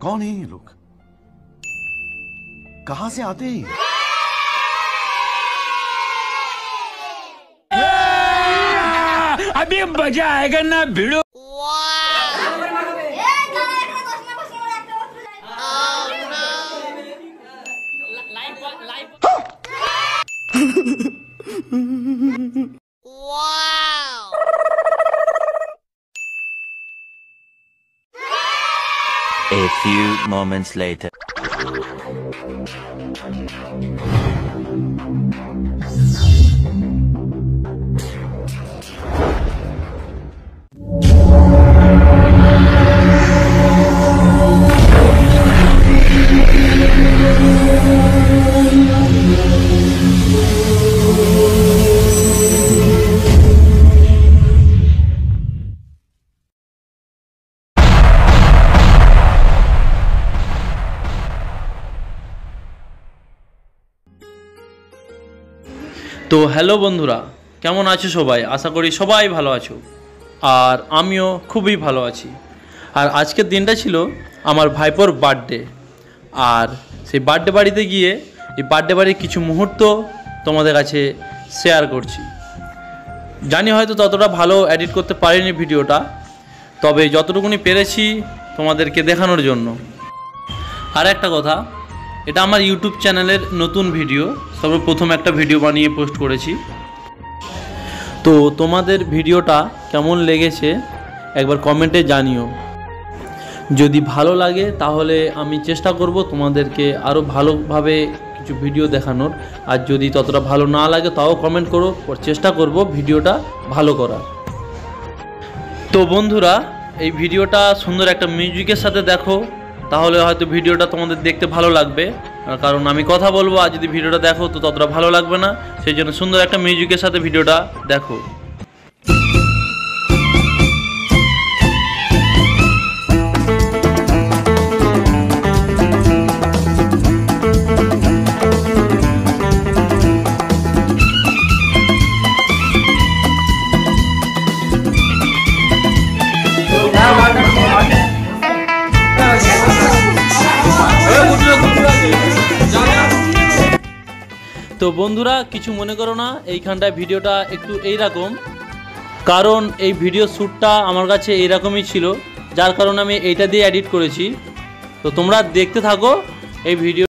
कौन है ये लोग? कहां से आते हैं? अभी मजा आएगा ना भिड़ो। A few moments later. তো হ্যালো বন্ধুরা, কেমন আছো সবাই? আশা করি সবাই ভালো আছো, আর আমিও খুবই ভালো আছি। আর আজকের দিনটা ছিল আমার ভাইপোর বার্থডে, আর সেই বার্থডে বাড়িতে গিয়ে এই বার্থডে বাড়ির কিছু মুহূর্ত তোমাদের কাছে শেয়ার করছি। জানি হয়তো ততটা ভালো এডিট করতে পারিনি ভিডিওটা, তবে যতটুকুনি পেরেছি তোমাদেরকে দেখানোর জন্য। আর একটা কথা, এটা আমার ইউটিউব চ্যানেলের নতুন ভিডিও, সর্বপ্রথম একটা ভিডিও বানিয়ে পোস্ট করেছি। তো তোমাদের ভিডিওটা কেমন লেগেছে একবার কমেন্টে জানিও। যদি ভালো লাগে তাহলে আমি চেষ্টা করব তোমাদেরকে আরও ভালোভাবে কিছু ভিডিও দেখানোর, আর যদি ততটা ভালো না লাগে তাও কমেন্ট করো, চেষ্টা করব ভিডিওটা ভালো করার। তো বন্ধুরা, এই ভিডিওটা সুন্দর একটা মিউজিকের সাথে দেখো, তাহলে হয়তো ভিডিওটা তোমাদের দেখতে ভালো লাগবে। কারণ আমি কথা বলবো আর যদি ভিডিওটা দেখো তো ততটা ভালো লাগবে না, সেই জন্য সুন্দর একটা মিউজিকের সাথে ভিডিওটা দেখো। তো বন্ধুরা, কিছু মনে করো না, এইখানটায় ভিডিওটা একটু এইরকম, কারণ এই ভিডিও শ্যুটটা আমার কাছে এইরকমই ছিল, যার কারণে আমি এইটা দিয়ে এডিট করেছি। তো তোমরা দেখতে থাকো এই ভিডিও।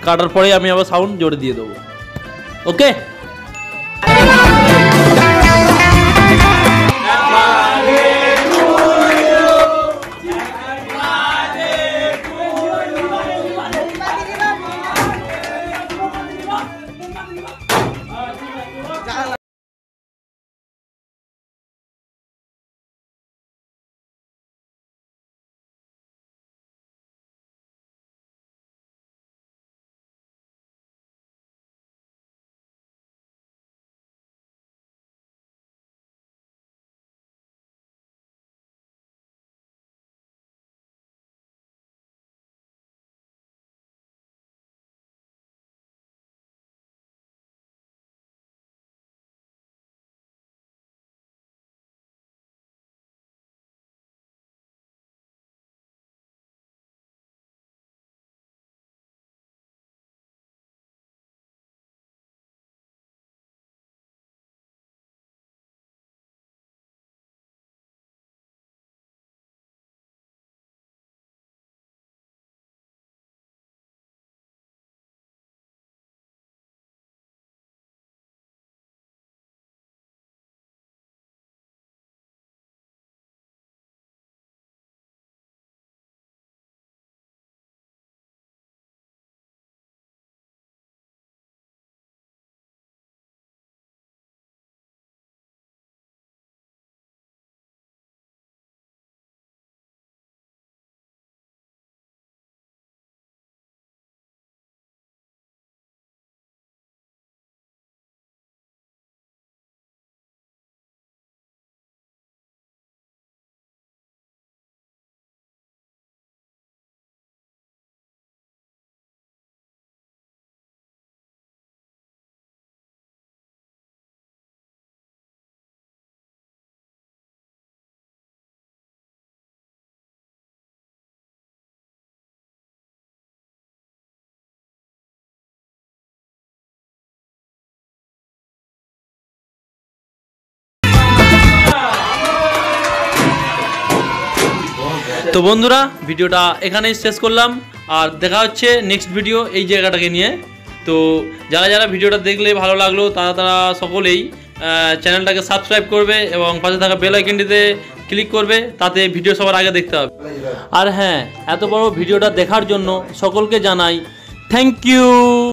কাটার পরে আমি আবার সাউন্ড জোরে দিয়ে দেবো। ওকে। তো বন্ধুরা ভিডিওটা এখানেই শেষ করলাম, আর দেখা হচ্ছে নেক্সট ভিডিও এই জায়গাটাকে নিয়ে। তো যারা যারা ভিডিওটা দেখলে ভালো লাগলো তারা সকলেই চ্যানেলটাকে সাবস্ক্রাইব করবে এবং পাশে থাকা বেল আইকনটিতে ক্লিক করবে, তাতে ভিডিও সবার আগে দেখতে হবে। আর হ্যাঁ, এত বড় ভিডিওটা দেখার জন্য সকলকে জানাই থ্যাংক ইউ।